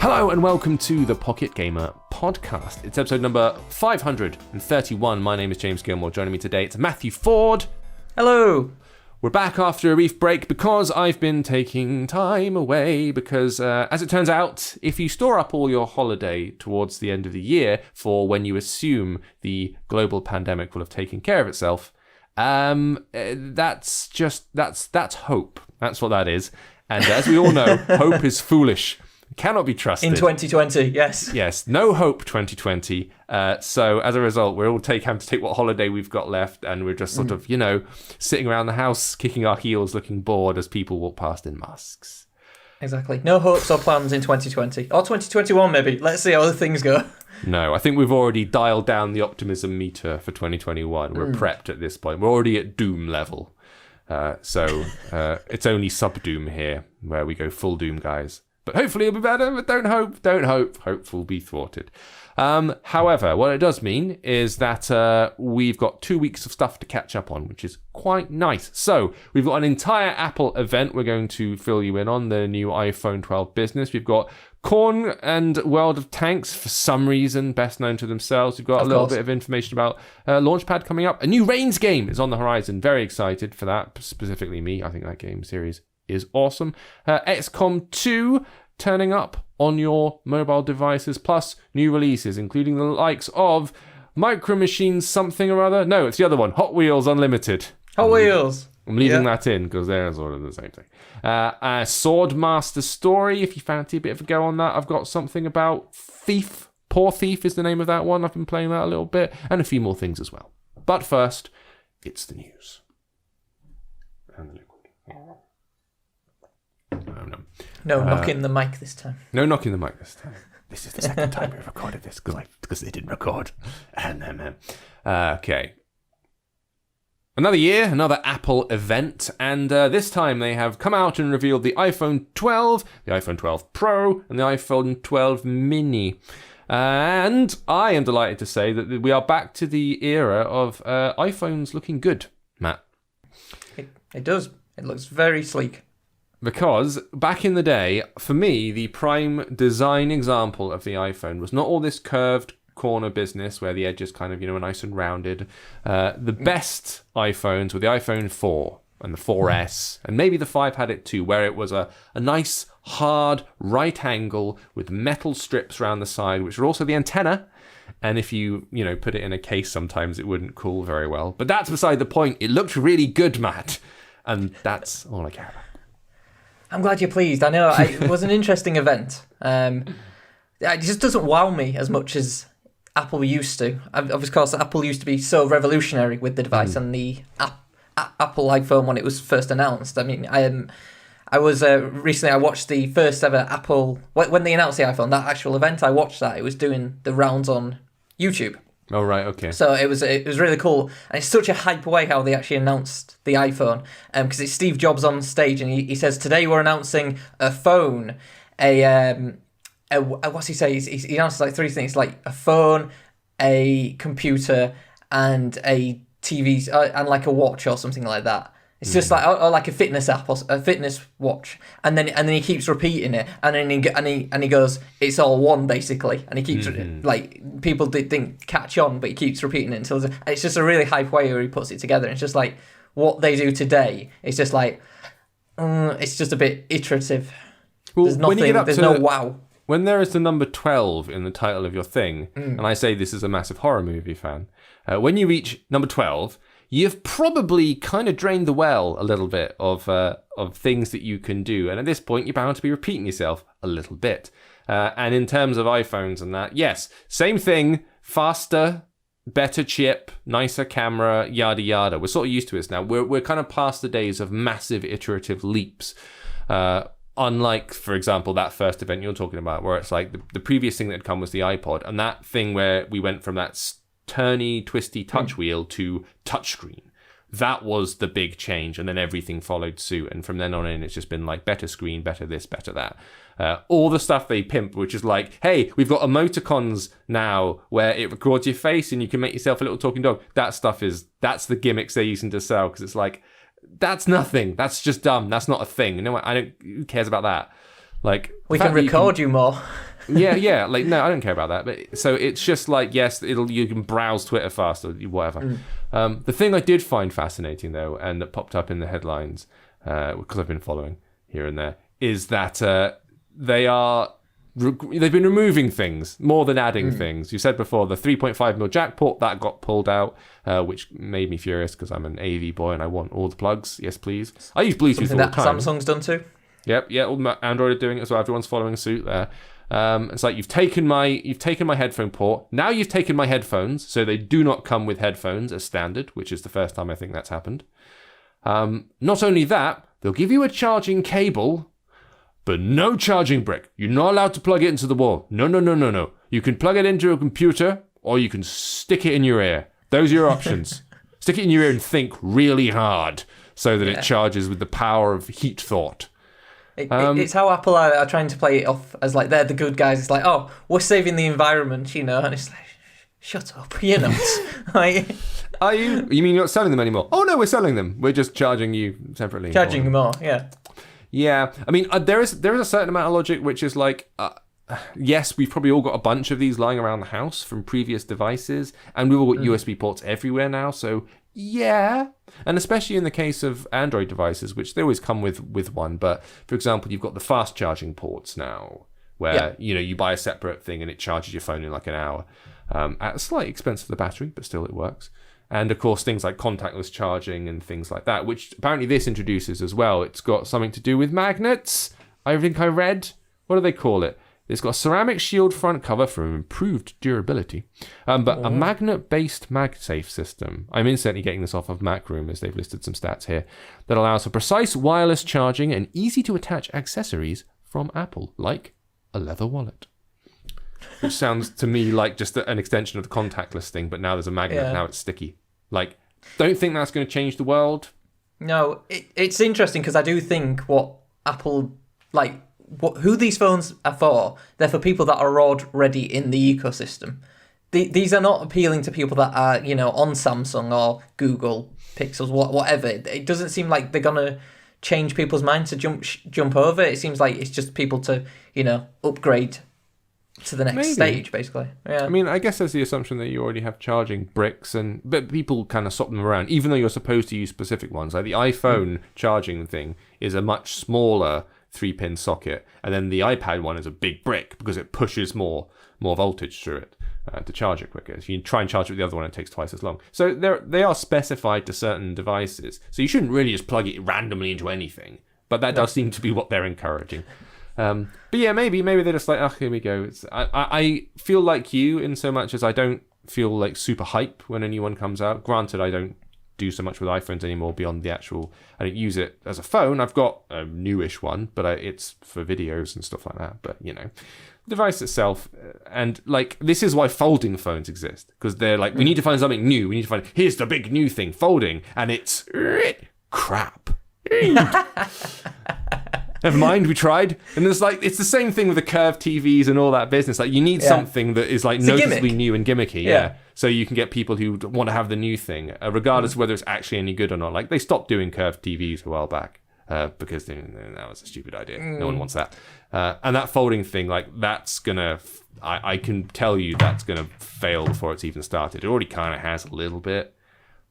Hello and welcome to the Pocket Gamer podcast. It's episode number 531. My name is James Gilmore. Joining me today, it's Matthew Ford. Hello. We're back after a brief break because I've been taking time away because, as it turns out, if you store up all your holiday towards the end of the year for when you assume the global pandemic will have taken care of itself, that's hope. That's what that is. And as we all know, hope is foolish. Cannot be trusted. In 2020, yes. Yes, no hope 2020. So as a result, we're all having to take what holiday we've got left, and we're just sort of, sitting around the house, kicking our heels, looking bored as people walk past in masks. Exactly. No hopes or plans in 2020. Or 2021, maybe. Let's see how the things go. No, I think we've already dialed down the optimism meter for 2021. We're prepped at this point. We're already at doom level. So it's only sub-doom here, where we go full doom, guys. But hopefully it'll be better, but don't hope. Hope will be thwarted. However, what it does mean is that we've got 2 weeks of stuff to catch up on, which is quite nice. So we've got an entire Apple event we're going to fill you in on, the new iPhone 12 business. We've got Korn and World of Tanks, for some reason, best known to themselves. We've got a little bit of information about Launchpad coming up. A new Reigns game is on the horizon. Very excited for that, specifically me. I think that game series is awesome. Xcom 2 turning up on your mobile devices, plus new releases, including the likes of Micro Machines something or other. No, it's the other one, Hot Wheels Unlimited. Hot Wheels. I'm leaving that in because they're sort of the same thing. Swordmaster Story, if you fancy a bit of a go on that. I've got something about Thief. Poor Thief is the name of that one. I've been playing that a little bit, and a few more things as well. But first, it's the news. And the liquid. No knocking the mic this time. No knocking the mic this time. This is the second time we've recorded this because they didn't record. Okay. Another year, another Apple event, and this time they have come out and revealed the iPhone 12, the iPhone 12 Pro, and the iPhone 12 Mini. And I am delighted to say that we are back to the era of iPhones looking good, Matt. It does. It looks very sleek. Because back in the day, for me, the prime design example of the iPhone was not all this curved corner business where the edges kind of, are nice and rounded. The best iPhones were the iPhone 4 and the 4S, and maybe the 5 had it too, where it was a nice, hard, right angle with metal strips around the side, which are also the antenna. And if you, put it in a case, sometimes it wouldn't cool very well. But that's beside the point. It looked really good, Matt. And that's all I care about. I'm glad you're pleased. I know it was an interesting event. It just doesn't wow me as much as Apple used to. Of course, Apple used to be so revolutionary with the device and the Apple iPhone when it was first announced. I mean, I was recently, I watched the first ever Apple, when they announced the iPhone, that actual event, I watched that. It was doing the rounds on YouTube. Oh, right, okay. So it was really cool. And it's such a hype way how they actually announced the iPhone. Because it's Steve Jobs on stage and he says, today we're announcing a phone, what's he say? He announces like three things, like a phone, a computer, and a TV, and like a watch or something like that. It's just like or like a fitness app or a fitness watch, and then he keeps repeating it, and then he goes, it's all one basically, and he keeps like people didn't catch on, but he keeps repeating it until it's just a really hype way where he puts it together. It's just like what they do today. It's just like it's just a bit iterative. Well, there's nothing. There's no wow. When there is the number 12 in the title of your thing, and I say this is a massive horror movie fan, when you reach number 12. You've probably kind of drained the well a little bit of things that you can do. And at this point, you're bound to be repeating yourself a little bit. And in terms of iPhones and that, yes, same thing, faster, better chip, nicer camera, yada, yada. We're sort of used to this now. We're kind of past the days of massive iterative leaps. Unlike, for example, that first event you're talking about, where it's like the previous thing that had come was the iPod. And that thing where we went from that turny, twisty touch wheel to touchscreen. That was the big change, and then everything followed suit. And from then on in, it's just been like better screen, better this, better that. All the stuff they pimp, which is like, hey, we've got emoticons now where it records your face and you can make yourself a little talking dog. That's the gimmicks they're using to sell, because it's like, that's nothing. That's just dumb. That's not a thing. Who cares about that? Like, we can record you more. Yeah. Like, no, I don't care about that. But so it's just like, yes, you can browse Twitter faster, whatever. The thing I did find fascinating though, and that popped up in the headlines because I've been following here and there, is that they've been removing things more than adding things. You said before the 3.5mm jack port that got pulled out, which made me furious because I'm an AV boy and I want all the plugs. Yes, please. I use Bluetooth Something all the that time. Samsung's done too. Yep. All the Android are doing it as well. Everyone's following suit there. It's like you've taken my headphone port. Now you've taken my headphones, so they do not come with headphones as standard, which is the first time I think that's happened. Not only that, they'll give you a charging cable, but no charging brick. You're not allowed to plug it into the wall. No. You can plug it into a computer, or you can stick it in your ear. Those are your options. Stick it in your ear and think really hard so that it charges with the power of heat thought. It's how Apple are trying to play it off as like they're the good guys. It's like, oh, we're saving the environment, and it's like, shut up, you're not. Like, are you? You mean you're not selling them anymore? Oh no, we're selling them. We're just charging you separately. Charging you more, yeah. Yeah, I mean, there is a certain amount of logic which is like, yes, we've probably all got a bunch of these lying around the house from previous devices, and we've all got USB ports everywhere now, so yeah. And especially in the case of Android devices, which they always come with one, but for example, you've got the fast charging ports now, where you buy a separate thing and it charges your phone in like an hour, at a slight expense of the battery, but still it works. And of course, things like contactless charging and things like that, which apparently this introduces as well. It's got something to do with magnets. I think I read. What do they call it? It's got a ceramic shield front cover for improved durability, but a magnet-based MagSafe system. I'm instantly getting this off of Macroom as they've listed some stats here that allows for precise wireless charging and easy-to-attach accessories from Apple, like a leather wallet. Which sounds to me like just an extension of the contactless thing, but now there's a magnet, now it's sticky. Like, don't think that's going to change the world. No, it's interesting because I do think what Apple, like, who these phones are for, they're for people that are already in the ecosystem. These are not appealing to people that are, on Samsung or Google Pixels, whatever. It doesn't seem like they're going to change people's minds to jump over. It seems like it's just people to, upgrade to the next stage, basically. Yeah. I mean, I guess there's the assumption that you already have charging bricks, but people kind of swap them around, even though you're supposed to use specific ones. Like the iPhone charging thing is a much smaller 3-pin socket, and then the iPad one is a big brick because it pushes more voltage through it to charge it quicker. If you try and charge it with the other one, it takes twice as long. So they are specified to certain devices. So you shouldn't really just plug it randomly into anything, but that does seem to be what they're encouraging. But yeah, maybe they're just like, here we go. I feel like you in so much as I don't feel like super hype when a new one comes out. Granted, I don't do so much with iPhones anymore beyond the actual, I don't use it as a phone. I've got a newish one, but it's for videos and stuff like that. But, the device itself, and like, this is why folding phones exist, because they're like, we need to find something new. We need to find, here's the big new thing, folding, and it's crap. Never mind, we tried. And it's the same thing with the curved TVs and all that business. Like, you need something that is like noticeably new and gimmicky, so you can get people who want to have the new thing, regardless of whether it's actually any good or not. Like, they stopped doing curved TVs a while back because that was a stupid idea. No one wants that. And that folding thing, like, that's gonna, I can tell you that's gonna fail before it's even started. It already kind of has a little bit.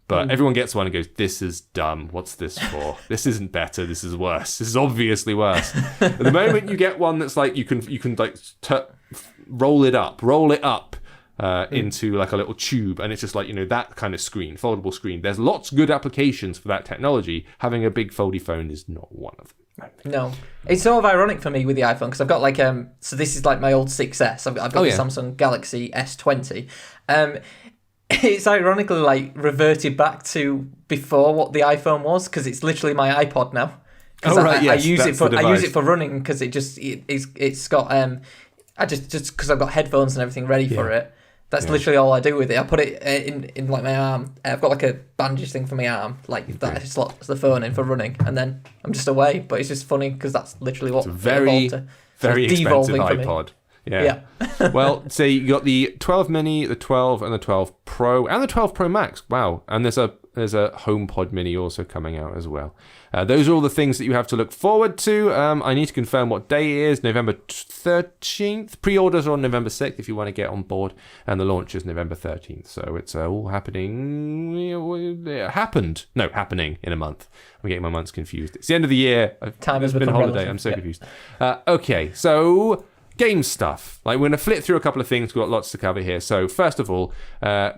But everyone gets one and goes, this is dumb. What's this for? This isn't better. This is worse. This is obviously worse. At the moment you get one that's like, you can like roll it up into like a little tube. And it's just like, that kind of screen, foldable screen. There's lots of good applications for that technology. Having a big foldy phone is not one of them. No. It's sort of ironic for me with the iPhone because I've got like, so this is like my old 6S. I've got the Samsung Galaxy S20. It's ironically like reverted back to before what the iPhone was because it's literally my iPod now. I use it for running because it's got I just because I've got headphones and everything ready for it. That's literally all I do with it. I put it in like my arm. I've got like a bandage thing for my arm, like that slots the phone in for running, and then I'm just away. But it's just funny because that's literally what it's a very expensive iPod. Yeah. Well, so you got the 12 mini, the 12, and the 12 Pro, and the 12 Pro Max. Wow. And there's a There's a HomePod Mini also coming out as well. Those are all the things that you have to look forward to. I need to confirm what day it is. November 13th. Pre-orders are on November 6th if you want to get on board. And the launch is November 13th. So it's all happening. Happening in a month. I'm getting my months confused. It's the end of the year. Time has been a holiday. I'm so confused. Okay, so game stuff. Like, we're going to flip through a couple of things. We've got lots to cover here. So first of all,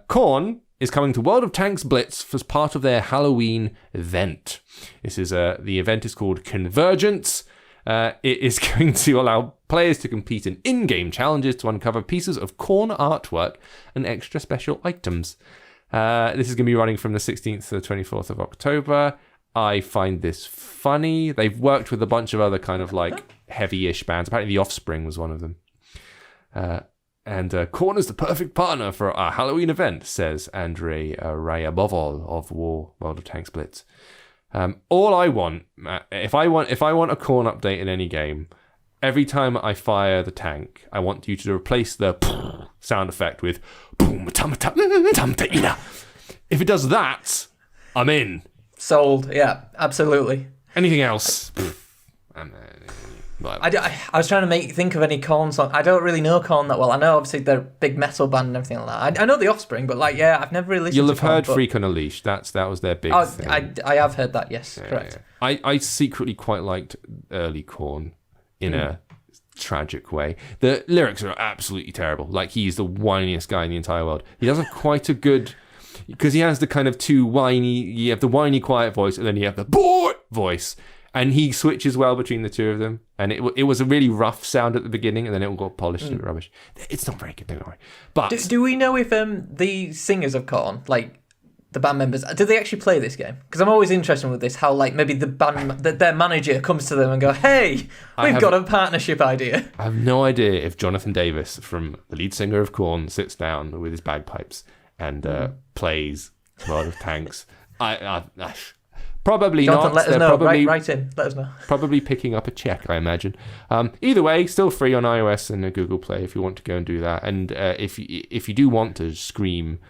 Korn is coming to World of Tanks Blitz as part of their Halloween event. This is the event is called Convergence. It is going to allow players to compete in in-game challenges to uncover pieces of Korn artwork and extra special items. This is going to be running from the 16th to the 24th of October. I find this funny. They've worked with a bunch of other kind of like heavy-ish bands. Apparently The Offspring was one of them. And Korn is the perfect partner for our Halloween event, says Andrei Ryabovol of World of Tanks Blitz. All I want, if I want a Korn update in any game, every time I fire the tank, I want you to replace the sound effect with boom. If it does that, I'm in. Sold. Yeah, absolutely. Anything else? I was trying to think of any Korn song. I don't really know Korn that well. I know obviously they're a big metal band and everything like that. I know The Offspring, but I've never really listened You'll to have Korn, heard Freak on a Leash. That was their big thing. I have heard that, yes, correct. Yeah. I secretly quite liked early Korn in a tragic way. The lyrics are absolutely terrible. Like, he's the whiniest guy in the entire world. He doesn't quite a good... Because he has the kind of two whiny... You have the whiny quiet voice, and then you have the boy voice. And he switches well between the two of them. And it was a really rough sound at the beginning, and then it all got polished and rubbish. It's not very good, don't worry. But do we know if the singers of Korn, like the band members, do they actually play this game? Because I'm always interested with this, how like maybe their manager comes to them and go, "Hey, we've got a partnership idea." I have no idea if Jonathan Davis, from the lead singer of Korn, sits down with his bagpipes and plays World of Tanks. Probably Jonathan, not. let us They're know. probably, write in. Let us know. Probably picking up a check, I imagine. Either way, still free on iOS and Google Play if you want to go and do that. And if you do want to scream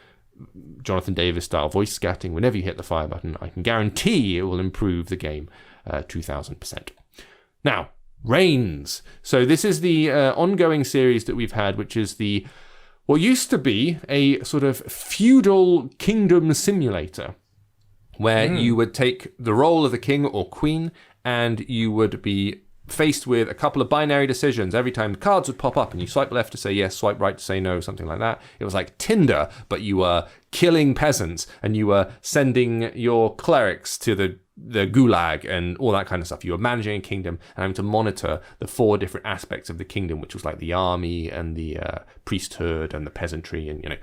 Jonathan Davis style voice scatting whenever you hit the fire button, I can guarantee it will improve the game 2,000%. Now, Reigns. So this is the ongoing series that we've had, which is what used to be a sort of feudal kingdom simulator, where you would take the role of the king or queen, and you would be faced with a couple of binary decisions. Every time cards would pop up, and you swipe left to say yes, swipe right to say no, something like that. It was like Tinder, but you were killing peasants, and you were sending your clerics to the gulag and all that kind of stuff. You were managing a kingdom and having to monitor the 4 different aspects of the kingdom, which was like the army and the priesthood and the peasantry, and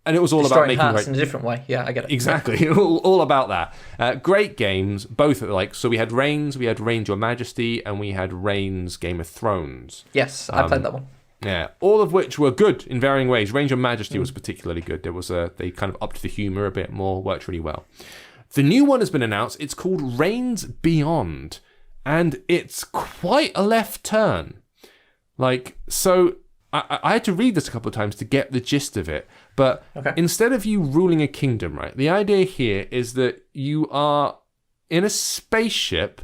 and it was all about making hearts in a different way. Yeah, I get it. Exactly, all about that. Great games, both so we had Reigns, Your Majesty, and we had Reigns Game of Thrones. Yes, I played that one. Yeah, all of which were good in varying ways. Reigns Your Majesty was particularly good. There was they kind of upped the humor a bit more, worked really well. The new one has been announced. It's called Reigns Beyond, and it's quite a left turn. I had to read this a couple of times to get the gist of it. But instead of you ruling a kingdom, right, the idea here is that you are in a spaceship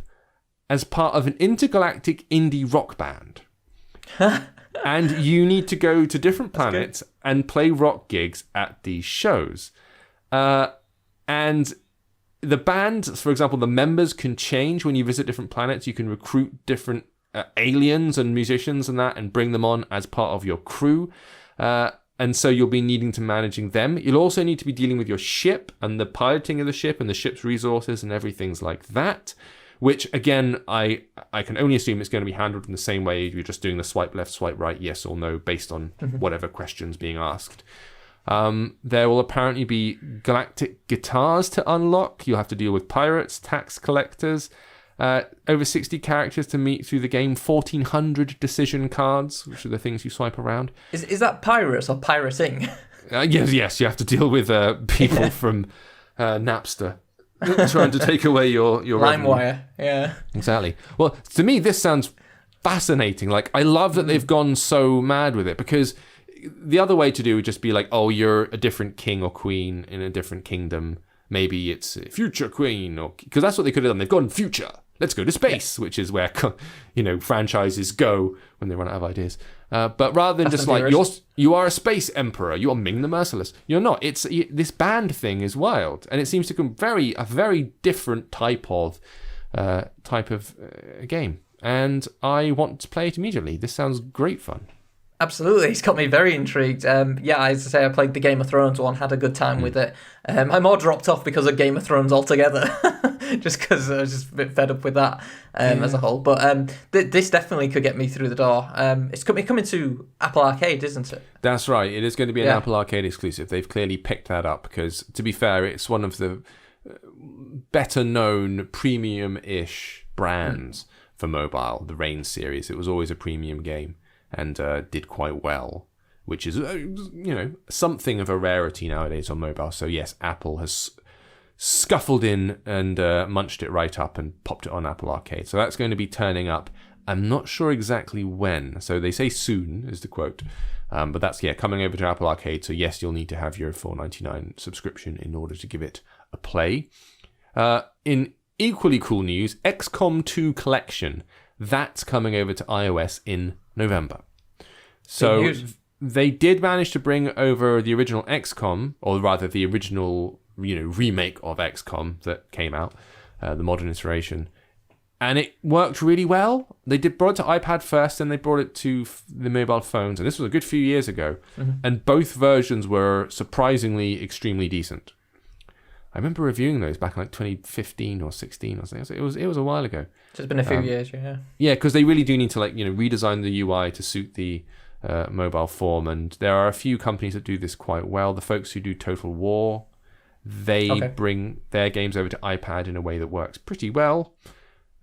as part of an intergalactic indie rock band. And you need to go to different planets and play rock gigs at these shows. And the band, for example, the members can change when you visit different planets. You can recruit different aliens and musicians and that and bring them on as part of your crew. And so you'll be needing to managing them. You'll also need to be dealing with your ship and the piloting of the ship and the ship's resources and everything like that, which, again, I can only assume it's going to be handled in the same way. You're just doing the swipe left, swipe right, yes or no, based on whatever questions being asked. There will apparently be galactic guitars to unlock. You'll have to deal with pirates, tax collectors, over 60 characters to meet through the game, 1,400 decision cards, which are the things you swipe around. Is that pirates or pirating? Yes, you have to deal with people from Napster trying to take away your LimeWire, yeah. Exactly. Well, to me, this sounds fascinating. Like, I love that they've gone so mad with it, because the other way to do would just be like, oh, you're a different king or queen in a different kingdom, maybe it's Future Queen, or because that's what they could have done. They've gone future. Let's go to space, which is where franchises go when they run out of ideas. But rather than just like you are a space emperor, you are Ming the Merciless. You're not. It's this band thing is wild, and it seems to come a very different type of game. And I want to play it immediately. This sounds great fun. Absolutely, it's got me very intrigued. As I say, I played the Game of Thrones one, had a good time with it. I more dropped off because of Game of Thrones altogether, just because I was just a bit fed up with that as a whole. But this definitely could get me through the door. It's coming to Apple Arcade, isn't it? That's right. It is going to be an Apple Arcade exclusive. They've clearly picked that up because, to be fair, it's one of the better-known premium-ish brands for mobile, the Reign series. It was always a premium game. And did quite well, which is, something of a rarity nowadays on mobile. So yes, Apple has scuffled in and munched it right up and popped it on Apple Arcade. So that's going to be turning up. I'm not sure exactly when. So they say soon is the quote. But that's, coming over to Apple Arcade. So yes, you'll need to have your $4.99 subscription in order to give it a play. In equally cool news, XCOM 2 Collection. That's coming over to iOS in November. So they did manage to bring over the original XCOM, or rather the original, remake of XCOM that came out, the modern iteration, and it worked really well. They brought it to iPad first, and they brought it to the mobile phones, and this was a good few years ago, and both versions were surprisingly extremely decent. I remember reviewing those back in like 2015 or 16 or something. It was a while ago. So it's been a few years, yeah. Yeah, because they really do need to redesign the UI to suit the mobile form, and there are a few companies that do this quite well. The folks who do Total War, they bring their games over to iPad in a way that works pretty well,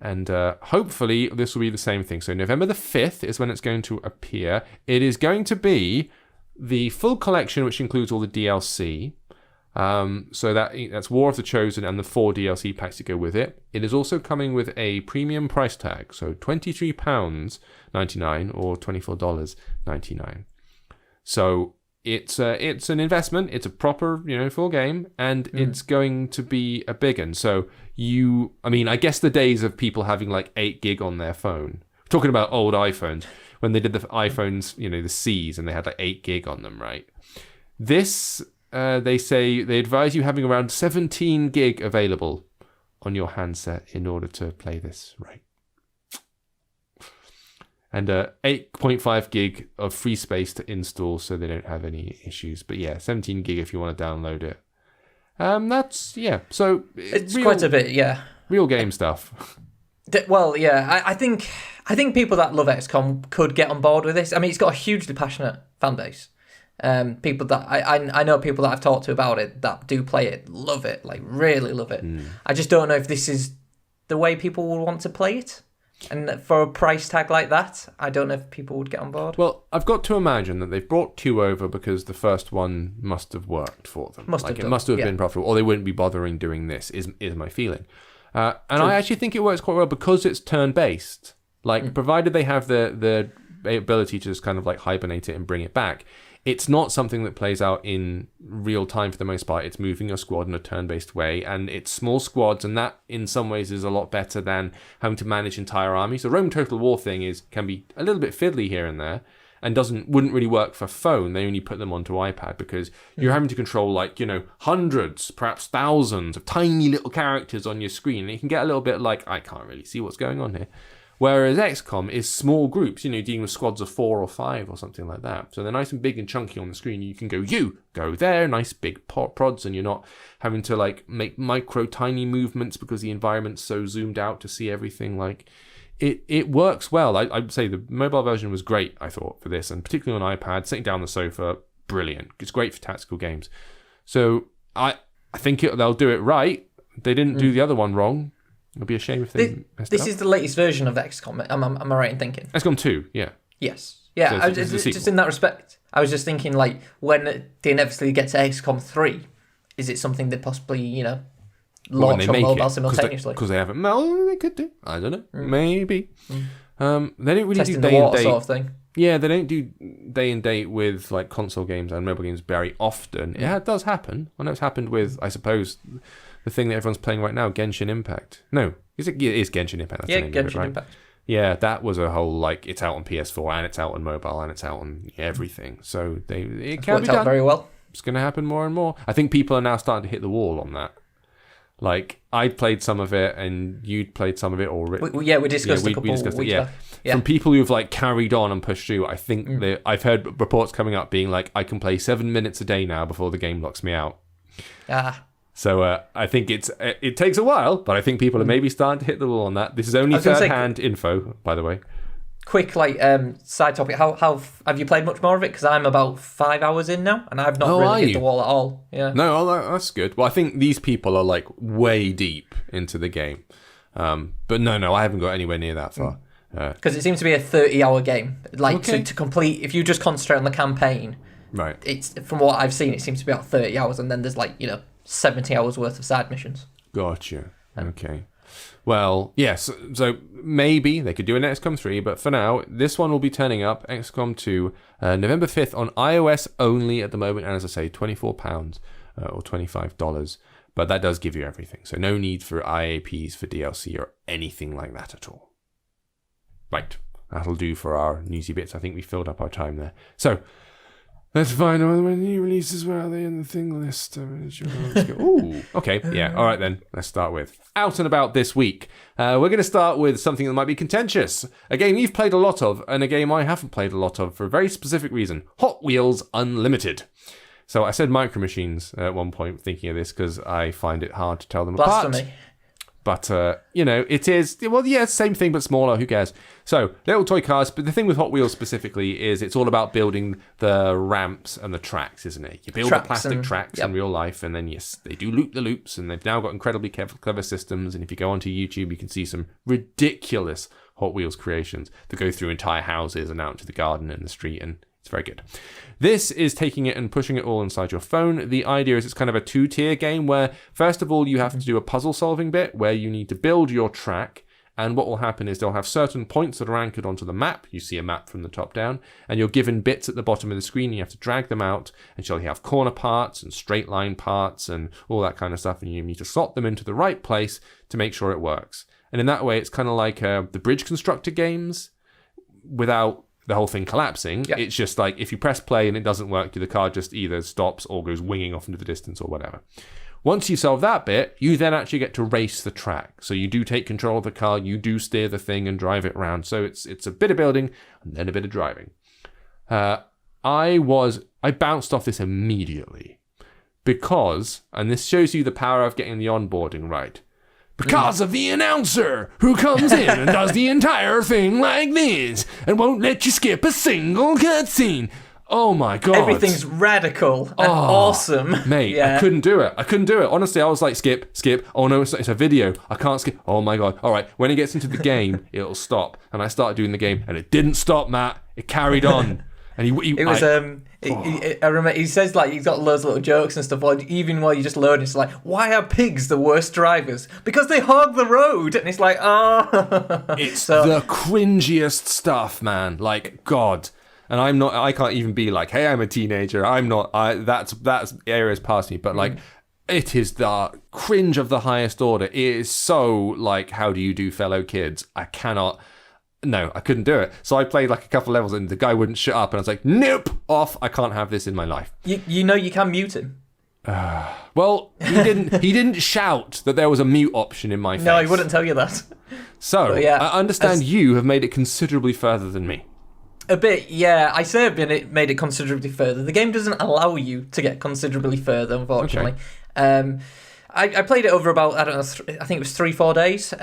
and hopefully this will be the same thing. So November the 5th is when it's going to appear. It is going to be the full collection, which includes all the DLC. So that's War of the Chosen and the 4 DLC packs to go with it. It is also coming with a premium price tag, so £23.99 or $24.99. So it's an investment. It's a proper full game, and it's going to be a big one. So I guess the days of people having like 8 gig on their phone. Talking about old iPhones, when they did the iPhones, the Cs, and they had like 8 gig on them, right? This. They advise you having around 17 gig available on your handset in order to play this right. And 8.5 gig of free space to install, so they don't have any issues. But 17 gig if you want to download it. So it's quite a bit, real game stuff. Well, I think people that love XCOM could get on board with this. I mean, it's got a hugely passionate fan base. People that I know people that I've talked to about it that do play it, love it, like really love it. I just don't know if this is the way people would want to play it, and for a price tag like that, I don't know if people would get on board. Well, I've got to imagine that they've brought 2 over because the first one must have worked for them. It must have been profitable, or they wouldn't be bothering doing this. Is my feeling, and True. I actually think it works quite well because it's turn based. Provided they have the ability to just kind of like hibernate it and bring it back. It's not something that plays out in real time for the most part. It's moving your squad in a turn-based way, and it's small squads, and that in some ways is a lot better than having to manage entire armies. The Rome Total War thing can be a little bit fiddly here and there, and wouldn't really work for phone. They only put them onto iPad because you're having to control hundreds, perhaps thousands of tiny little characters on your screen, and it can get a little bit like, I can't really see what's going on here. Whereas XCOM is small groups, dealing with squads of 4 or 5 or something like that. So they're nice and big and chunky on the screen. You can go there, nice big prods, and you're not having to make micro tiny movements because the environment's so zoomed out to see everything. It works well. I'd say the mobile version was great, I thought, for this, and particularly on iPad, sitting down on the sofa, brilliant. It's great for tactical games. So I think they'll do it right. They didn't do the other one wrong. It'll be a shame if they messed it up. This is the latest version of XCOM. Am I right in thinking? XCOM 2, yeah. Yes. Yeah, so just in that respect. I was just thinking, when they inevitably get to XCOM 3, is it something they possibly, launch on mobile simultaneously? Because they haven't. No, they could do. I don't know. Maybe. They didn't really Testing do the day and water date. sort of thing. Yeah, they don't do day and date with like console games and mobile games very often. Yeah, it does happen. I know it's happened with, I suppose, the thing that everyone's playing right now, Genshin Impact. No, is it? Yeah, it is Genshin Impact. That's the name of it, right? Impact. Yeah, that was a whole like it's out on PS4 and it's out on mobile and it's out on everything. So it can be done. Out very well. It's going to happen more and more. I think people are now starting to hit the wall on that. Like, I played some of it, and you'd played some of it already. We discussed a couple weeks back. Yeah. From people who've, like, carried on and pushed through, I think that I've heard reports coming up being like, I can play 7 minutes a day now before the game locks me out. So I think it takes a while, but I think people are maybe starting to hit the wall on that. This is only third-hand info, by the way. Quick, side topic. How have you played much more of it? Because I'm about 5 hours in now, and I've not really hit the wall at all. Yeah. No, that's good. Well, I think these people are like way deep into the game, but no, I haven't got anywhere near that far. Because it seems to be a 30-hour game. To complete, if you just concentrate on the campaign, right? It's from what I've seen, it seems to be about 30 hours, and then there's 70 hours worth of side missions. Gotcha. Okay. Well, yes, so maybe they could do an XCOM 3, but for now, this one will be turning up, XCOM 2, November 5th on iOS only at the moment, and as I say, £24 or $25, but that does give you everything, so no need for IAPs for DLC or anything like that at all. Right, that'll do for our newsy bits. I think we filled up our time there. So, let's find out when new releases, where are they in the thing list? Ooh, okay, yeah, all right then. Let's start with Out and About this week. We're going to start with something that might be contentious. A game you've played a lot of, and a game I haven't played a lot of for a very specific reason. Hot Wheels Unlimited. So I said Micro Machines at one point thinking of this because I find it hard to tell them apart. Blasphemy. But, it is, same thing, but smaller. Who cares? So, little toy cars. But the thing with Hot Wheels specifically is it's all about building the ramps and the tracks, isn't it? You build the plastic tracks in real life, and then, yes, they do loop the loops, and they've now got incredibly clever systems. And if you go onto YouTube, you can see some ridiculous Hot Wheels creations that go through entire houses and out into the garden and the street, and it's very good. This is taking it and pushing it all inside your phone. The idea is it's kind of a two-tier game where, first of all, you have to do a puzzle-solving bit where you need to build your track, and what will happen is they'll have certain points that are anchored onto the map. You see a map from the top down, and you're given bits at the bottom of the screen, and you have to drag them out, and so you have corner parts and straight line parts and all that kind of stuff, and you need to slot them into the right place to make sure it works. And in that way, it's kind of like the Bridge Constructor games without the whole thing collapsing. Yep. It's just like if you press play and it doesn't work, the car just either stops or goes winging off into the distance or whatever. Once you solve that bit, you then actually get to race the track. So you do take control of the car, you do steer the thing and drive it around. So it's a bit of building and then a bit of driving. I bounced off this immediately because, and this shows you the power of getting the onboarding right, because of the announcer who comes in and does the entire thing like this and won't let you skip a single cutscene. Oh my God. Everything's radical and awesome. Mate, yeah. I couldn't do it. Honestly, I was like, skip. Oh no, it's a video. I can't skip. Oh my God. All right, when it gets into the game, it'll stop. And I started doing the game and it didn't stop, Matt. It carried on. And I remember he says he's got loads of little jokes and stuff. Even while you just load, it's like, why are pigs the worst drivers? Because they hog the road. And it's like, it's the cringiest stuff, man. Like, God. And I can't even be like, hey, I'm a teenager. I'm not. That's areas past me. But it is the cringe of the highest order. It is so like, how do you do, fellow kids? I cannot. No, I couldn't do it. So I played a couple levels and the guy wouldn't shut up. And I was like, nope, off. I can't have this in my life. You know you can mute him. Well, he didn't shout that there was a mute option in my face. No, he wouldn't tell you that. So, yeah, I understand you have made it considerably further than me. A bit, yeah. I say made it considerably further. The game doesn't allow you to get considerably further, unfortunately. Okay. I played it over about, I don't know, I think it was 3-4 days,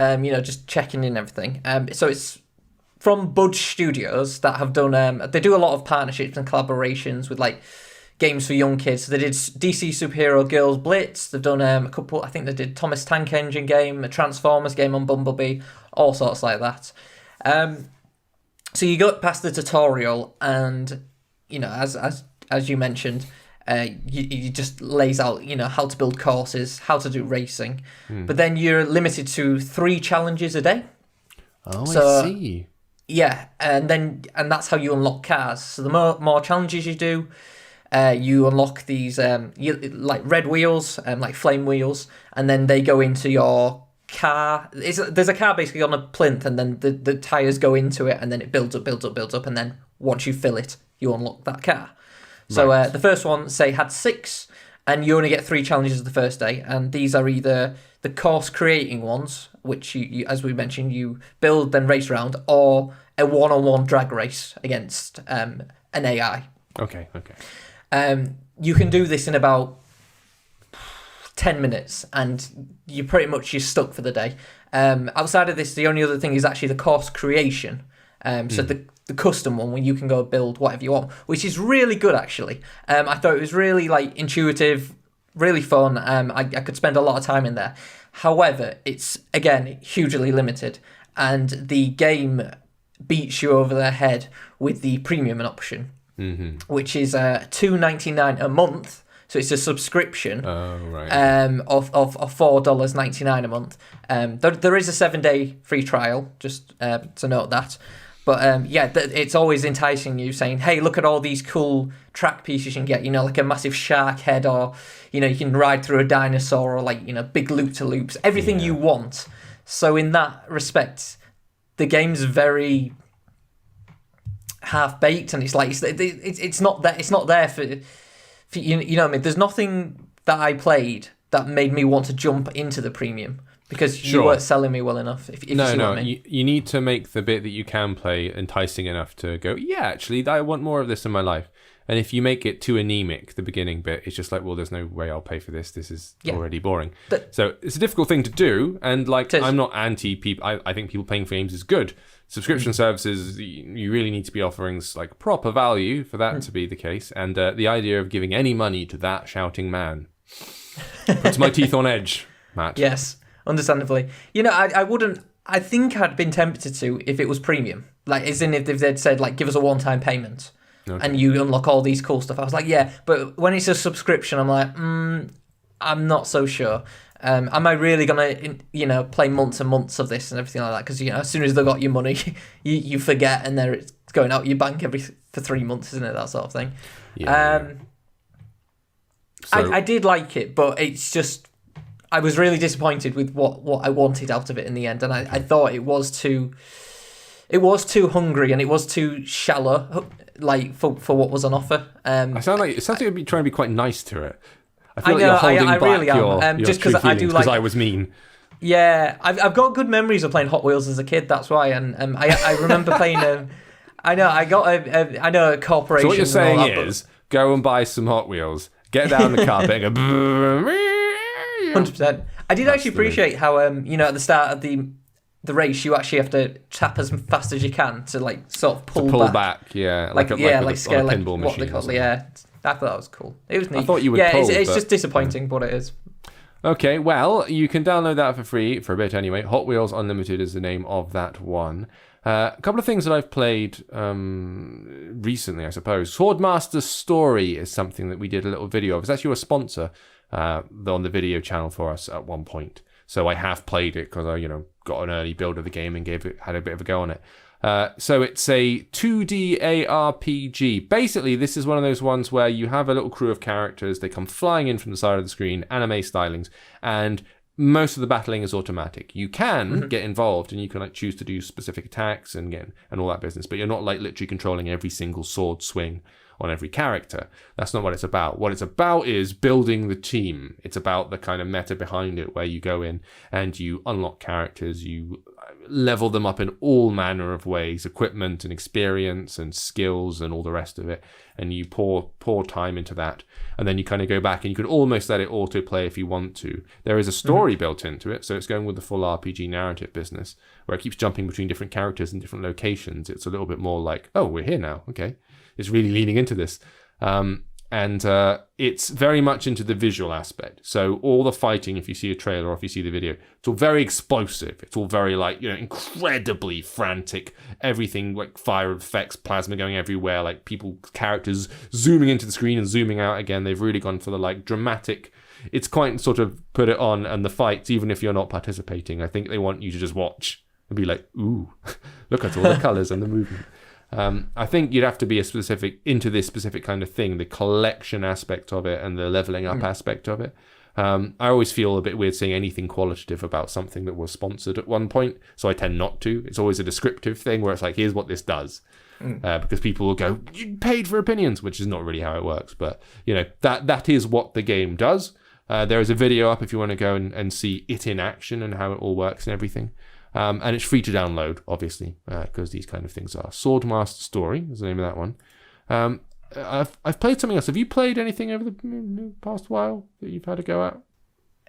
just checking in everything. So it's from Budge Studios that have done, they do a lot of partnerships and collaborations with games for young kids. So they did DC Superhero Girls Blitz, they've done a couple, I think they did Thomas Tank Engine game, a Transformers game on Bumblebee, all sorts like that. So you go past the tutorial and, as you mentioned, you just lays out, how to build courses, how to do racing. But then you're limited to 3 challenges a day. Oh, so, I see. Yeah, and that's how you unlock cars. So the more challenges you do, you unlock these like red wheels, like flame wheels, and then they go into your car. There's a car basically on a plinth, and then the tires go into it, and then it builds up, and then once you fill it, you unlock that car. So Right. the first one, say, had 6, and you only get 3 challenges the first day, and these are either the course creating ones, which you as we mentioned, you build then race around, or a one-on-one drag race against an AI. Okay. You can do this in about 10 minutes, and you're stuck for the day. Outside of this, the only other thing is actually the course creation. So the custom one where you can go build whatever you want, which is really good actually. I thought it was really like intuitive, really fun. I could spend a lot of time in there. However, it's again hugely limited, and the game beats you over the head with the premium option, which is $2.99 a month. So it's a subscription Oh, right. of $4.99 a month. There is a 7-day free trial, just to note that. But it's always enticing you, saying, hey, look at all these cool track pieces you can get, like a massive shark head, or, you can ride through a dinosaur, or like, big loop-to-loops, everything you want. So in that respect, the game's very half-baked, and it's like, it's not there for you know what I mean? There's nothing that I played that made me want to jump into the premium, because you weren't selling me well enough. If you see what I mean. You need to make the bit that you can play enticing enough to go, yeah, actually, I want more of this in my life. And if you make it too anemic, the beginning bit, it's just like, well, there's no way I'll pay for this. This is already boring. So it's a difficult thing to do. And like, I'm not anti people. I think people paying for games is good. Subscription services, you really need to be offering like proper value for that to be the case. And the idea of giving any money to that shouting man puts my teeth on edge, Matt. Yes, understandably. I wouldn't. I think I'd been tempted to if it was premium. Like, as in if they'd said, like, give us a one-time payment. Okay. And you unlock all these cool stuff. I was like, yeah, but when it's a subscription, I'm like, I'm not so sure. Am I really gonna, play months and months of this and everything like that? Because as soon as they got your money, you forget, and then it's going out your bank for 3 months, isn't it? That sort of thing. Yeah. I did like it, but it's just I was really disappointed with what I wanted out of it in the end, and I thought it was too hungry, and it was too shallow, like for what was on offer. It sounds like you'd be trying to be quite nice to it. I feel like you're holding back really am. Just because I do like, because I was mean. Yeah, I've got good memories of playing Hot Wheels as a kid. That's why, and I remember playing. I know a corporation. So what you're saying is, go and buy some Hot Wheels, get down the carpet, and go. 100%. I did actually appreciate how at the start of the race, you actually have to tap as fast as you can to like sort of pull back. Yeah, like scale, like a pinball what they machine. call it. Yeah, I thought that was cool. It was neat. I thought you would. Yeah, it's just disappointing, but it is. Okay, well, you can download that for free for a bit anyway. Hot Wheels Unlimited is the name of that one. A couple of things that I've played recently, I suppose. Swordmaster Story is something that we did a little video of. It's actually a sponsor on the video channel for us at one point. So I have played it because I, got an early build of the game and had a bit of a go on it. So it's a 2D ARPG. Basically, this is one of those ones where you have a little crew of characters. They come flying in from the side of the screen, anime stylings, and most of the battling is automatic. You can get involved, and you can choose to do specific attacks and all that business, but you're not literally controlling every single sword swing on every character. That's not what it's about. What it's about is building the team. It's about the kind of meta behind it, where you go in and you unlock characters, you level them up in all manner of ways, equipment and experience and skills and all the rest of it, and you pour time into that, and then you kind of go back and you could almost let it autoplay if you want to. There is a story built into it, so it's going with the full RPG narrative business, where it keeps jumping between different characters and different locations. It's a little bit more like, oh, we're here now, okay. It's really leaning into this. And it's very much into the visual aspect. So all the fighting, if you see a trailer or if you see the video, it's all very explosive. It's all very incredibly frantic. Everything like fire effects, plasma going everywhere, like characters zooming into the screen and zooming out again. They've really gone for the dramatic. It's quite sort of put it on, and the fights, even if you're not participating, I think they want you to just watch and be like, ooh, look at all the colours and the movement. I think you'd have to be into this specific kind of thing, the collection aspect of it and the leveling up aspect of it. I always feel a bit weird saying anything qualitative about something that was sponsored at one point, so I tend not to. It's always a descriptive thing where it's like, here's what this does. Because people will go, you paid for opinions, which is not really how it works. But, that is what the game does. There is a video up if you want to go and see it in action and how it all works and everything. And it's free to download, obviously, because these kind of things are. Swordmaster Story is the name of that one. I've played something else. Have you played anything over the past while that you've had a go at?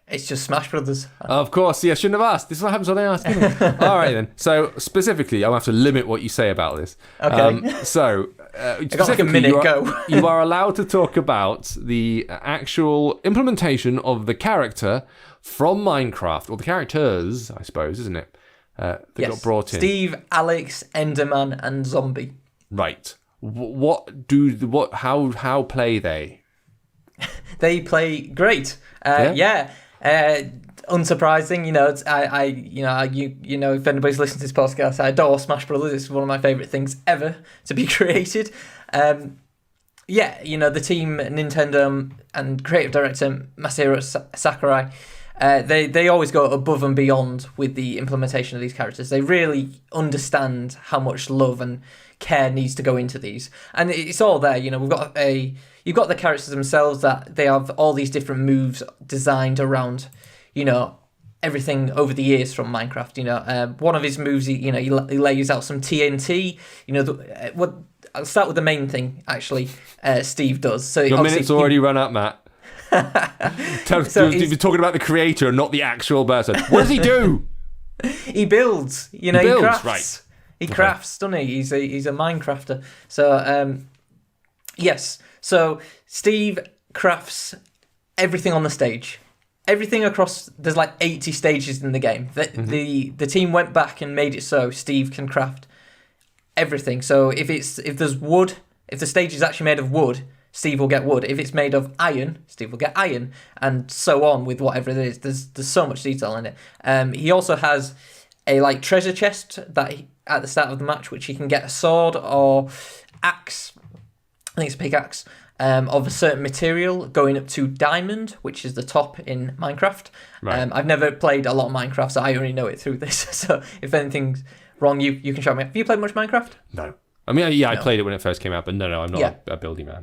It's just Smash Brothers. Of course, yeah, I shouldn't have asked. This is what happens when I ask. Isn't it? All right, then. So, specifically, I'll have to limit what you say about this. Okay. I got like a minute, go. You are allowed to talk about the actual implementation of the character from Minecraft, or the characters, I suppose, isn't it? That got brought in. Steve, Alex, Enderman, and Zombie. Right. How play they? They play great. Unsurprising, if anybody's listened to this podcast, I adore Smash Brothers. It's one of my favourite things ever to be created. The team, Nintendo and creative director Masahiro Sakurai, they always go above and beyond with the implementation of these characters. They really understand how much love and care needs to go into these, and it's all there. You've got the characters themselves, that they have all these different moves designed around, everything over the years from Minecraft. One of his moves, he lays out some TNT. I'll start with the main thing, actually. Steve does. So your minute's already run up, Matt. You're talking about the creator and not the actual person. What does he do? He builds. He crafts. Right. He crafts, doesn't he? He's a Minecrafter. So yes. So Steve crafts everything on the stage. Everything across, there's like 80 stages in the game. The team went back and made it so Steve can craft everything. So if there's wood, if the stage is actually made of wood, Steve will get wood. If it's made of iron, Steve will get iron, and so on with whatever it is. There's so much detail in it. He also has a treasure chest at the start of the match, which he can get a sword or axe. I think it's a pickaxe. Of a certain material going up to diamond, which is the top in Minecraft. Right. I've never played a lot of Minecraft, so I only know it through this. So if anything's wrong, you can show me. Have you played much Minecraft? No. I mean, yeah, I played it when it first came out, but no, I'm not a building man.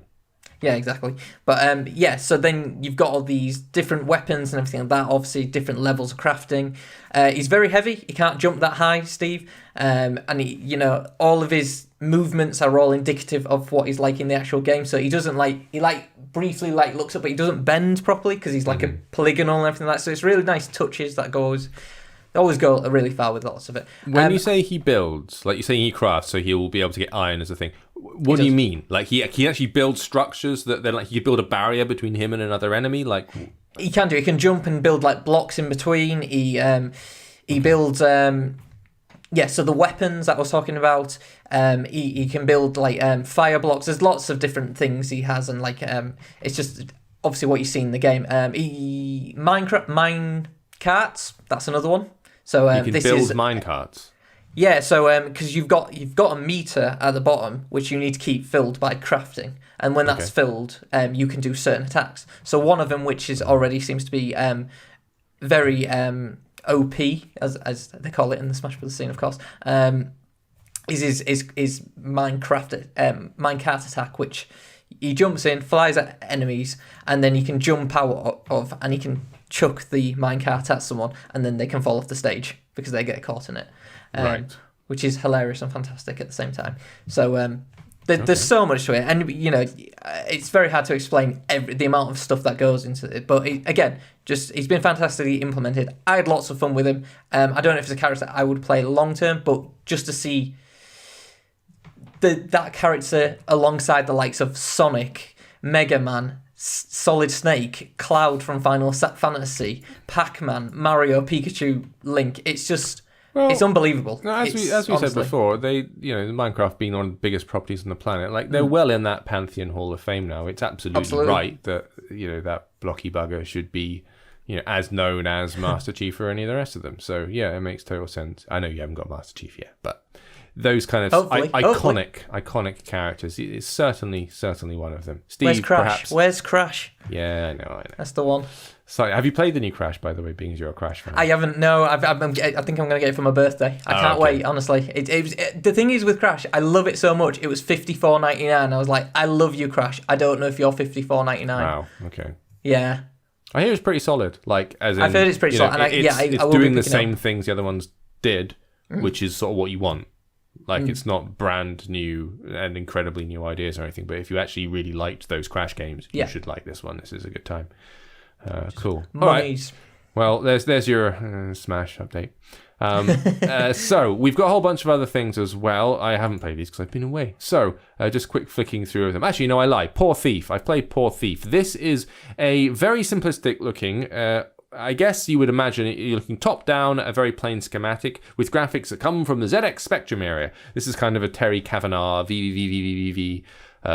Yeah, exactly. But so then you've got all these different weapons and everything like that, obviously different levels of crafting. He's very heavy. He can't jump that high, Steve. And he, all of his movements are all indicative of what he's like in the actual game. So he doesn't briefly looks up, but he doesn't bend properly because he's like a polygonal and everything like that. So it's really nice touches that always go really far with lots of it. When you say he builds, like you're saying he crafts, so he'll be able to get iron as a thing. What do you mean? Like he actually builds structures that then he could build a barrier between him and another enemy. Like he can do. He can jump and build blocks in between. He builds. So the weapons that I was talking about. He can build fire blocks. There's lots of different things he has, and it's just obviously what you see in the game. Mine carts. That's another one. So you can build mine carts. Yeah, so because you've got a meter at the bottom which you need to keep filled by crafting, and when that's filled, you can do certain attacks. So one of them, which is already seems to be very OP, as they call it in the Smash Bros. Scene, of course, is minecart attack, which he jumps in, flies at enemies, and then he can jump out of, and he can chuck the minecart at someone, and then they can fall off the stage because they get caught in it. Right. Which is hilarious and fantastic at the same time. So there's so much to it, and it's very hard to explain the amount of stuff that goes into it. But he's been fantastically implemented. I had lots of fun with him. I don't know if it's a character I would play long term, but just to see that character alongside the likes of Sonic, Mega Man, Solid Snake, Cloud from Final Fantasy, Pac-Man, Mario, Pikachu, Link. It's just. Well, it's unbelievable. No, as we said before, Minecraft being one of the biggest properties on the planet, they're well in that Pantheon Hall of Fame now. It's absolutely right that that blocky bugger should be as known as Master Chief or any of the rest of them. So yeah, it makes total sense. I know you haven't got Master Chief yet, but those kind of iconic characters, it's certainly one of them. Steve, where's Crash? Perhaps? Where's Crash? Yeah, I know. That's the one. So, have you played the new Crash, by the way, being as you're a Crash fan? I haven't. No, I think I'm going to get it for my birthday. I can't wait. Honestly, the thing is with Crash, I love it so much. It was $54.99. I was like, I love you, Crash. I don't know if you're $54.99. Wow. Okay. Yeah. I hear it's pretty solid. Like, as in, I've heard it's pretty solid. It's doing the same things the other ones did, which is sort of what you want. Like, it's not brand new and incredibly new ideas or anything, but if you actually really liked those Crash games, you should like this one. This is a good time. Cool. All right. Well, there's your Smash update. So we've got a whole bunch of other things as well. I haven't played these because I've been away. So just quick flicking through of them. Actually, no, I lie. Poor Thief. I've played Poor Thief. This is a very simplistic looking. I guess you would imagine you're looking top down, a very plain schematic with graphics that come from the ZX Spectrum area. This is kind of a Terry Kavanagh VVVVVV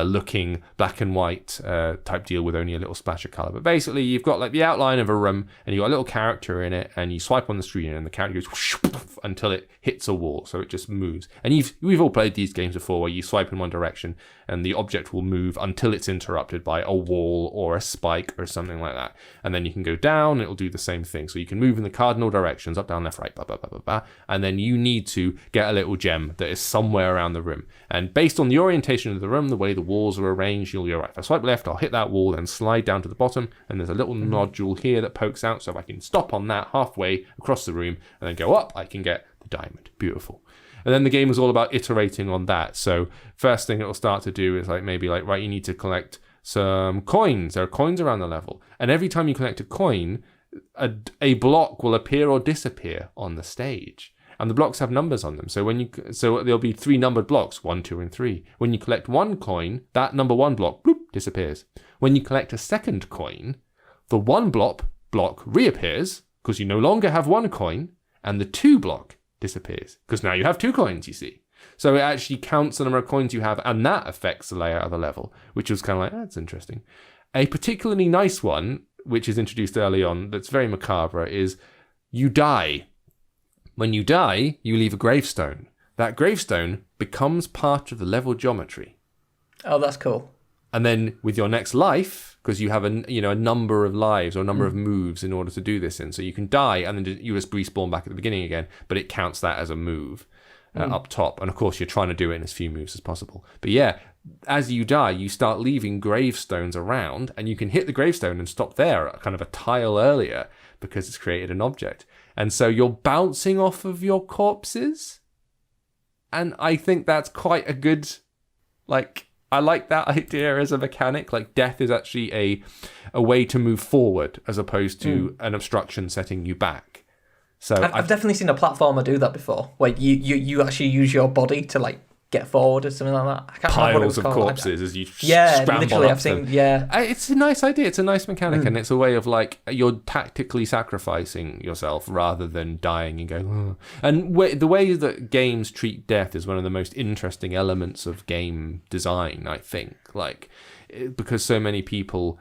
looking black and white type deal with only a little splash of color. But basically, you've got like the outline of a room and you've got a little character in it, and you swipe on the screen and the character goes whoosh, until it hits a wall, so it just moves. And we've all played these games before where you swipe in one direction and the object will move until it's interrupted by a wall or a spike or something like that. And then you can go down, and it'll do the same thing. So you can move in the cardinal directions, up, down, left, right, blah, blah, blah, blah, blah. And then you need to get a little gem that is somewhere around the room. And based on the orientation of the room, the way the walls are arranged, you'll go, right, if I swipe left, I'll hit that wall, then slide down to the bottom, and there's a little nodule here that pokes out, so if I can stop on that halfway across the room and then go up, I can get the diamond. Beautiful. And then the game is all about iterating on that. So first thing it'll start to do is right, you need to collect some coins. There are coins around the level, and every time you collect a coin, a block will appear or disappear on the stage. And the blocks have numbers on them. So there'll be 3 numbered blocks, 1, 2, and 3. When you collect one coin, that number 1 block bloop, disappears. When you collect a second coin, the 1 block reappears because you no longer have 1 coin, and the 2 block disappears because now you have 2 coins, you see. So it actually counts the number of coins you have, and that affects the layout of the level, which was kind of like, that's interesting. A particularly nice one, which is introduced early on, that's very macabre, is you die. When you die, you leave a gravestone. That gravestone becomes part of the level geometry. Oh, that's cool. And then with your next life, because you have a number of lives or a number of moves in order to do this in, so you can die and then you just respawn back at the beginning again, but it counts that as a move up top. And of course, you're trying to do it in as few moves as possible. But yeah, as you die, you start leaving gravestones around, and you can hit the gravestone and stop there, kind of a tile earlier, because it's created an object. And so you're bouncing off of your corpses. And I think that's quite a good, I like that idea as a mechanic. Like, death is actually a way to move forward as opposed to an obstruction setting you back. So I've definitely seen a platformer do that before, where you actually use your body to get forward or something like that. I can't remember what it was called. Piles of corpses as you scramble up them. It's a nice idea. It's a nice mechanic, and it's a way of you're tactically sacrificing yourself rather than dying and going. Oh. And the way that games treat death is one of the most interesting elements of game design, I think. Because so many people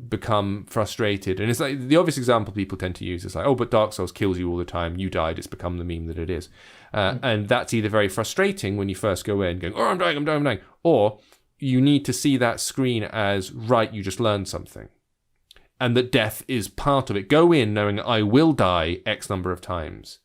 become frustrated, and it's like the obvious example people tend to use is but Dark Souls kills you all the time, you died, it's become the meme that it is, and that's either very frustrating when you first go in going, I'm dying, or you need to see that screen as, right, you just learned something, and that death is part of it. Go in knowing I will die X number of times.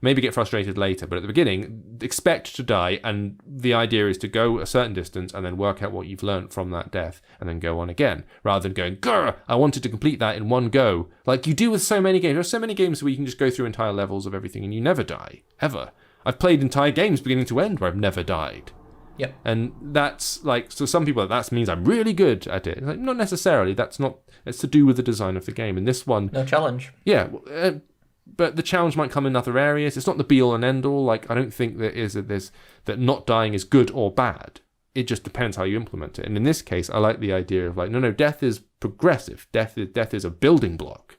Maybe get frustrated later, but at the beginning, expect to die, and the idea is to go a certain distance and then work out what you've learned from that death and then go on again, rather than going, grr, I wanted to complete that in one go, like you do with so many games. There are so many games where you can just go through entire levels of everything and you never die, ever. I've played entire games beginning to end where I've never died. Yep. And that's so some people, that means I'm really good at it. Not necessarily, it's to do with the design of the game. And this one... No challenge. Yeah, but the challenge might come in other areas. It's not the be-all and end-all. I don't think that not dying is good or bad. It just depends how you implement it. And in this case, I like the idea of no, death is progressive. Death is a building block.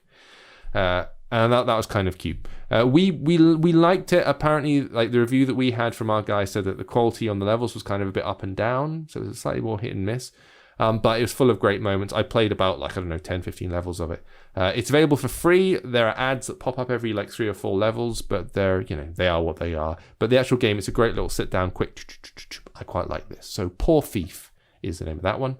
And that was kind of cute. We liked it. Apparently, the review that we had from our guy said that the quality on the levels was kind of a bit up and down. So it was slightly more hit and miss. But it was full of great moments. I played about 10, 15 levels of it. It's available for free. There are ads that pop up every 3 or 4 levels, but they are what they are. But the actual game, it's a great little sit down, quick. I quite like this. So Poor Thief is the name of that one.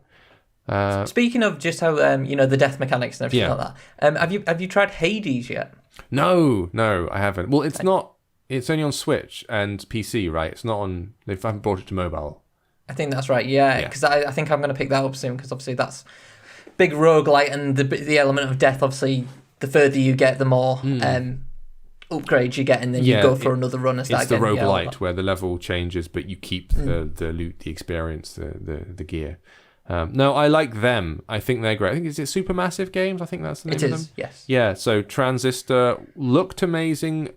Speaking of just how the death mechanics and everything like that, have you tried Hades yet? No, I haven't. Well, it's not. It's only on Switch and PC, right? It's not on. They haven't brought it to mobile. I think that's right. Yeah, because I think I'm going to pick that up soon because obviously that's big roguelite and the element of death. Obviously, the further you get, the more upgrades you get, and then you go for another run and start again. It's the again. roguelite where the level changes, but you keep the loot, the experience, the gear. No, I like them. I think they're great. I think is it Supermassive Games? I think that's the name of them. It is, yes. Yeah, so Transistor looked amazing.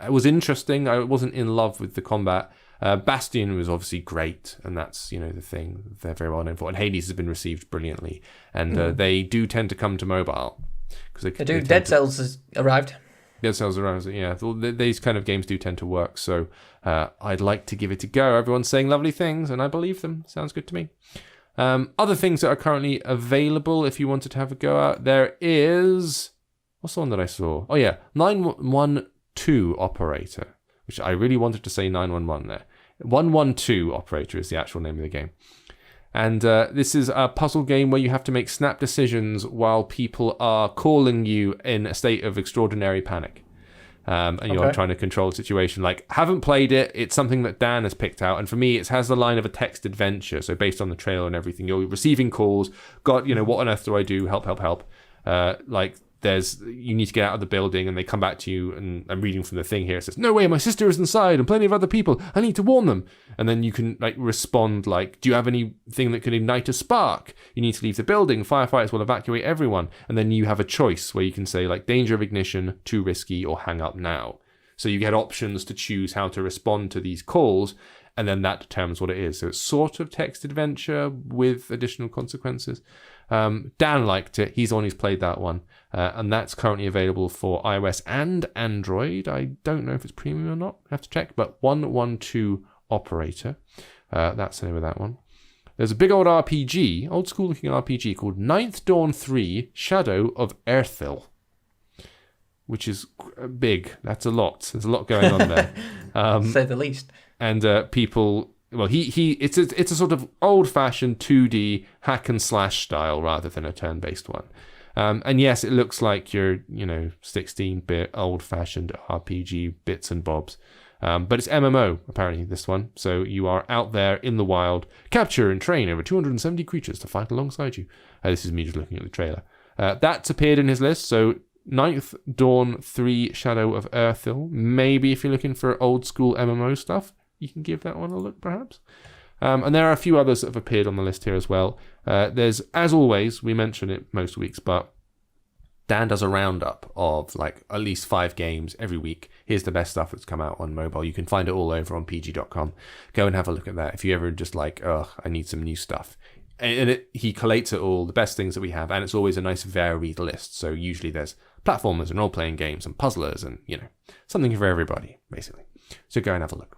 It was interesting. I wasn't in love with the combat. Bastion was obviously great, and that's the thing they're very well known for. And Hades has been received brilliantly, and they do tend to come to mobile because they do. Dead Cells has arrived. Dead Cells arrived. Yeah, these kind of games do tend to work. So I'd like to give it a go. Everyone's saying lovely things, and I believe them. Sounds good to me. Other things that are currently available, if you wanted to have a go out, there is what's the one that I saw? Oh yeah, 912 Operator, which I really wanted to say 911 there. 112 Operator is the actual name of the game. And this is a puzzle game where you have to make snap decisions while people are calling you in a state of extraordinary panic. And you're trying to control the situation. Haven't played it. It's something that Dan has picked out. And for me, it has the line of a text adventure. So based on the trailer and everything, you're receiving calls. God, what on earth do I do? Help. You need to get out of the building, and they come back to you, and I'm reading from the thing here. It says, no way, my sister is inside and plenty of other people. I need to warn them. And then you can respond do you have anything that could ignite a spark? You need to leave the building. Firefighters will evacuate everyone. And then you have a choice where you can say danger of ignition, too risky, or hang up now. So you get options to choose how to respond to these calls, and then that determines what it is. So it's sort of text adventure with additional consequences. Dan liked it. He's the one who's played that one. And that's currently available for iOS and Android. I don't know if it's premium or not. I have to check. But 112 Operator. That's the name of that one. There's a big old RPG, old school looking RPG called Ninth Dawn 3 Shadow of Earthil, which is big. That's a lot. There's a lot going on there. Say the least. And people... Well, it's a sort of old-fashioned 2D hack and slash style rather than a turn-based one. And yes, it looks like your 16-bit old-fashioned RPG bits and bobs. But it's MMO, apparently, this one. So you are out there in the wild, capture and train over 270 creatures to fight alongside you. This is me just looking at the trailer. That's appeared in his list, so Ninth Dawn 3 Shadow of Earthil. Maybe if you're looking for old-school MMO stuff, you can give that one a look, perhaps. And there are a few others that have appeared on the list here as well. There's, as always, we mention it most weeks, but Dan does a roundup of at least 5 games every week. Here's the best stuff that's come out on mobile. You can find it all over on pg.com. Go and have a look at that. If you ever just I need some new stuff. And he collates it all, the best things that we have, and it's always a nice varied list. So usually there's platformers and role-playing games and puzzlers and, something for everybody, basically. So go and have a look.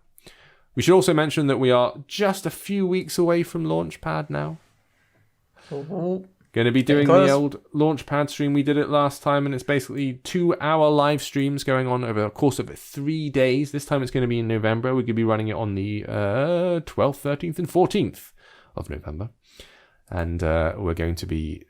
We should also mention that we are just a few weeks away from Launchpad now. Going to be doing the old Launchpad stream. We did it last time, and it's basically 2-hour live streams going on over the course of 3 days. This time it's going to be in November. We're going to be running it on the 12th, 13th, and 14th of November. And we're going to be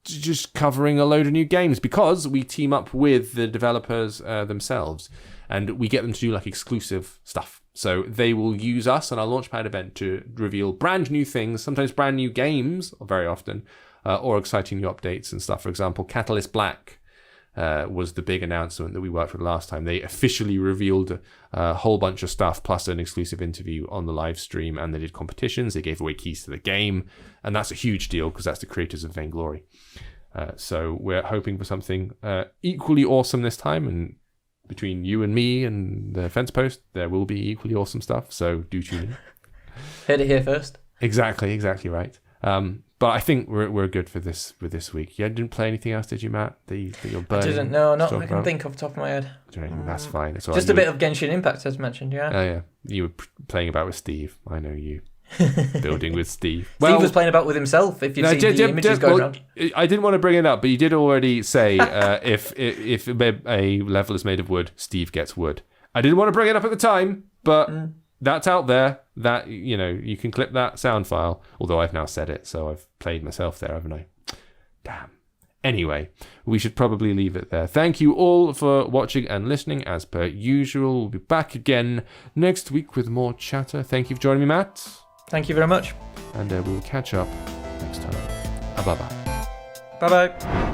just covering a load of new games because we team up with the developers themselves, and we get them to do exclusive stuff. So they will use us and our Launchpad event to reveal brand new things, sometimes brand new games, very often, or exciting new updates and stuff. For example, Catalyst Black was the big announcement that we worked with last time. They officially revealed a whole bunch of stuff, plus an exclusive interview on the live stream, and they did competitions. They gave away keys to the game, and that's a huge deal because that's the creators of Vainglory. So we're hoping for something equally awesome this time, and between you and me and the fence post, there will be equally awesome stuff, so do tune in. Heard it here first. Exactly right. But I think we're good for this week. You didn't play anything else, did you, Matt? That you're burning? I didn't. No, not I can think off the top of my head. That's fine. It's all just right. A bit of Genshin Impact, as mentioned. Yeah. Oh yeah, you were playing about with Steve. I know you. Building with Steve. Steve was playing about with himself. If you've seen the images going around. I didn't want to bring it up, but you did already say if a level is made of wood, Steve gets wood. I didn't want to bring it up at the time, but that's out there. That you can clip that sound file. Although I've now said it, so I've played myself there, haven't I? Damn. Anyway, we should probably leave it there. Thank you all for watching and listening, as per usual. We'll be back again next week with more chatter. Thank you for joining me, Matt. Thank you very much. And we'll catch up next time. Bye-bye. Bye-bye.